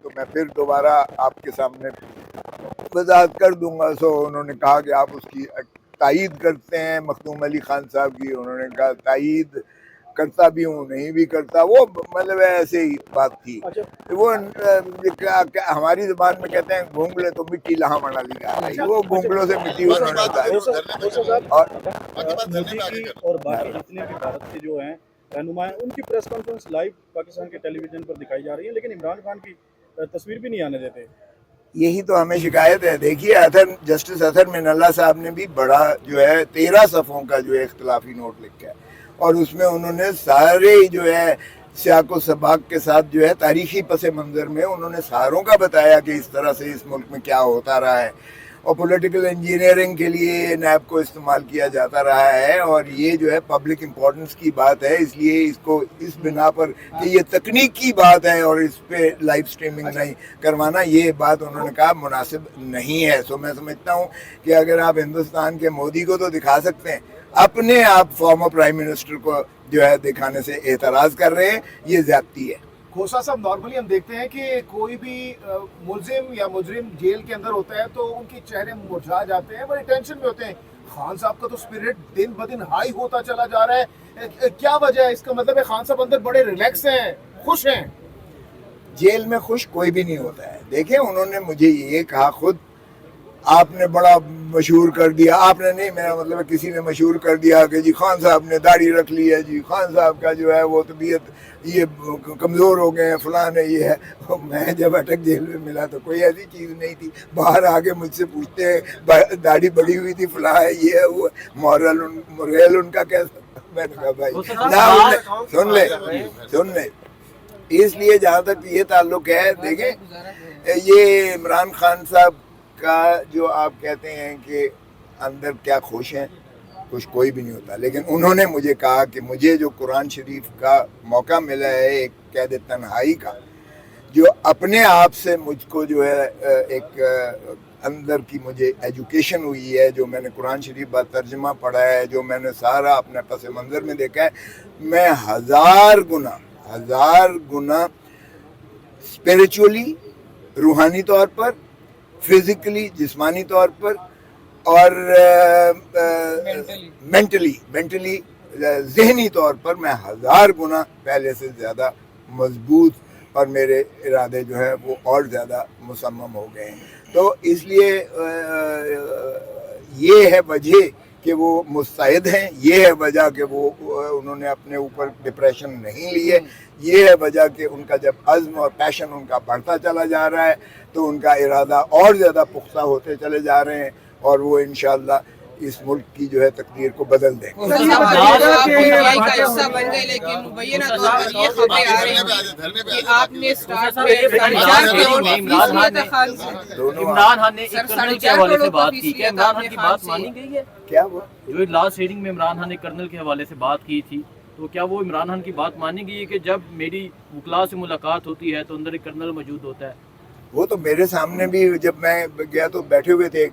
تو میں پھر دوبارہ آپ کے سامنے وضاحت کر دوں گا. سو انہوں نے کہا کہ آپ اس کی تائید کرتے ہیں مخدوم علی خان صاحب کی. انہوں نے کہا تائید کرتا بھی ہوں, نہیں بھی کرتا, وہ مطلب ایسے ہی بات تھی. وہ ہماری زبان میں کہتے ہیں گھونگلے تو مٹی لہا منا لگا رہی, وہ گھونگلوں سے مٹی انہوں نے اور مودی کی اور باقی جتنے بھی بھارت کے جو ہیں رہنما ہیں ان کی پریس کانفرنس لائیو پاکستان کے ٹیلی ویژن پر دکھائی جا رہی ہیں, لیکن عمران خان کی تصویر بھی نہیں آنے دیتے. یہی تو ہمیں شکایت ہے. دیکھیے جسٹس اطہر من اللہ صاحب نے بھی بڑا جو ہے 13 صفحوں کا جو ہے اختلافی نوٹ لکھا ہے, اور اس میں انہوں نے سارے جو ہے سیاق و سباق کے ساتھ جو ہے تاریخی پس منظر میں انہوں نے ساروں کا بتایا کہ اس طرح سے اس ملک میں کیا ہوتا رہا ہے, اور پولیٹیکل انجینئرنگ کے لیے نیب کو استعمال کیا جاتا رہا ہے, اور یہ جو ہے پبلک امپورٹنس کی بات ہے, اس لیے اس کو اس بنا پر کہ یہ تکنیک کی بات ہے اور اس پہ لائیو سٹریمنگ نہیں کروانا, یہ بات انہوں نے کہا مناسب نہیں ہے. سو میں سمجھتا ہوں کہ اگر آپ ہندوستان کے مودی کو تو دکھا سکتے ہیں, اپنے آپ فارمر پرائم منسٹر کو جو ہے دکھانے سے اعتراض کر رہے ہیں, یہ زیادتی ہے. کھوسا صاحب نارملی ہم دیکھتے ہیں کہ کوئی بھی ملزم یا مجرم جیل کے اندر ہوتا ہے تو ان کے چہرے مرجھا جاتے ہیں, بڑے ٹینشن میں ہوتے ہیں. خان صاحب کا تو اسپرٹ دن بدن ہائی ہوتا چلا جا رہا ہے, کیا وجہ ہے؟ اس کا مطلب ہے خان صاحب اندر بڑے ریلیکس ہیں, خوش ہیں. جیل میں خوش کوئی بھی نہیں ہوتا ہے. دیکھیں انہوں نے مجھے یہ کہا خود, آپ نے بڑا مشہور کر دیا, آپ نے نہیں, میرا مطلب ہے کسی نے مشہور کر دیا کہ جی خان صاحب نے داڑھی رکھ لی ہے, جی خان صاحب کا جو ہے وہ طبیعت یہ کمزور ہو گئے ہیں, فلاں ہے یہ ہے. میں جب اٹک جیل میں ملا تو کوئی ایسی چیز نہیں تھی. باہر آگے مجھ سے پوچھتے ہیں داڑھی بڑی ہوئی تھی, فلاں ہے یہ ہے وہ, مورل ان کا کیسا. میں نے کہا بھائی سن لیں. اس لیے جہاں تک یہ تعلق ہے, دیکھیں یہ عمران خان صاحب کا جو آپ کہتے ہیں کہ اندر کیا خوش ہیں, خوش کوئی بھی نہیں ہوتا. لیکن انہوں نے مجھے کہا کہ مجھے جو قرآن شریف کا موقع ملا ہے ایک قید تنہائی کا, جو اپنے آپ سے مجھ کو جو ہے ایک اندر کی مجھے ایجوکیشن ہوئی ہے, جو میں نے قرآن شریف با ترجمہ پڑھا ہے, جو میں نے سارا اپنے پس منظر میں دیکھا ہے, میں ہزار گنا اسپریچولی روحانی طور پر, فزیکلی جسمانی طور پر, اور مینٹلی ذہنی طور پر میں ہزار گنا پہلے سے زیادہ مضبوط, اور میرے ارادے جو ہے وہ اور زیادہ مصمم ہو گئے ہیں. تو اس لیے یہ ہے وجہ کہ وہ مستعد ہیں, یہ ہے وجہ کہ وہ انہوں نے اپنے اوپر ڈپریشن نہیں لیے, یہ ہے وجہ کہ ان کا جب عزم اور پیشن ان کا بڑھتا چلا جا رہا ہے تو ان کا ارادہ اور زیادہ پختہ ہوتے چلے جا رہے ہیں, اور وہ انشاءاللہ اس ملک کی جو ہے تقدیر کو بدل دیں گے. عمران خان نے کرنل کے حوالے سے بات کی, کیا عمران خان کی بات مانی گئی ہے؟ کیا وہ جو لاسٹ ہیئرنگ میں عمران خان نے کرنل کے حوالے سے بات کی تھی, تو کیا وہ عمران خان کی بات مانی گئی ہے کہ جب میری وکلاء سے ملاقات ہوتی ہے تو اندر ایک کرنل موجود ہوتا ہے؟ وہ تو میرے سامنے بھی جب میں گیا تو بیٹھے ہوئے تھے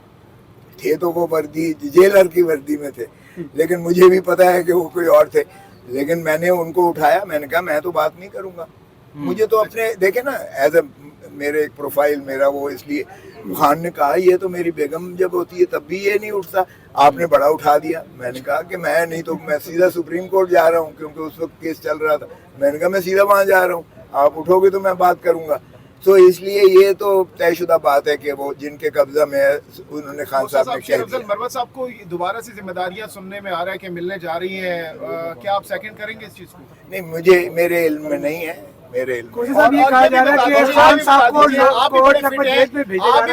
تو وہ وردی جیلر کی وردی میں تھے, لیکن مجھے بھی پتا ہے کہ وہ کوئی اور تھے. لیکن میں نے ان کو اٹھایا, میں نے کہا میں تو بات نہیں کروں گا. مجھے تو اپنے دیکھیں نا ایز اے میرے ایک پروفائل میرا وہ, اس لیے خان نے کہا یہ تو میری بیگم جب ہوتی ہے تب بھی یہ نہیں اٹھتا, آپ نے بڑا اٹھا دیا. میں نے کہا کہ میں نہیں تو میں سیدھا سپریم کورٹ جا رہا ہوں, کیونکہ اس وقت کیس چل رہا تھا. میں نے کہا میں سیدھا وہاں جا رہا ہوں, آپ اٹھو گے تو میں بات کروں گا. تو اس لیے یہ تو طے شدہ بات ہے کہ وہ جن کے قبضہ میں ہے انہوں نے خان صاحب نے کہہ دیا. مروت صاحب کو دوبارہ سے ذمہ داریاں سننے میں آ رہا ہے کہ ملنے جا رہی ہیں, کیا آپ سیکنڈ کریں گے اس چیز کو؟ نہیں, مجھے میرے علم میں نہیں ہے, میرے علم میں. آپ بھی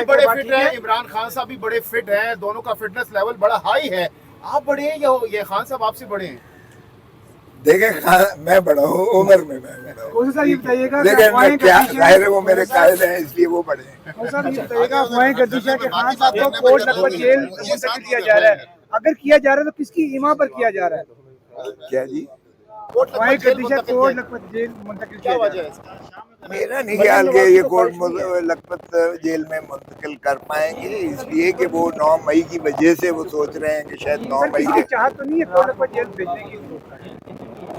بڑے فٹ ہیں, عمران خان صاحب بھی بڑے فٹ ہیں, دونوں کا فٹنس لیول بڑا ہائی ہے. آپ بڑے ہیں یا یہ خان صاحب آپ سے بڑے ہیں؟ دیکھیں میں بڑا ہوں عمر میں, لیکن کیا ظاہر ہے وہ میرے قائد ہیں اس لیے وہ بڑے ہیں. اگر کیا جا رہا ہے تو کس کی ایما پر کیا جا رہا ہے؟ کیا جی؟ میرا نہیں خیال کہ یہ کوٹ لکھپت جیل میں منتقل کر پائیں گے, اس لیے کہ وہ 9 مئی کی وجہ سے وہ سوچ رہے ہیں کہ شاید 9 مئی کے چاہت تو نہیں ہے کوٹ لکھپت جیل بھیجنے کی.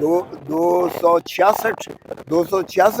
266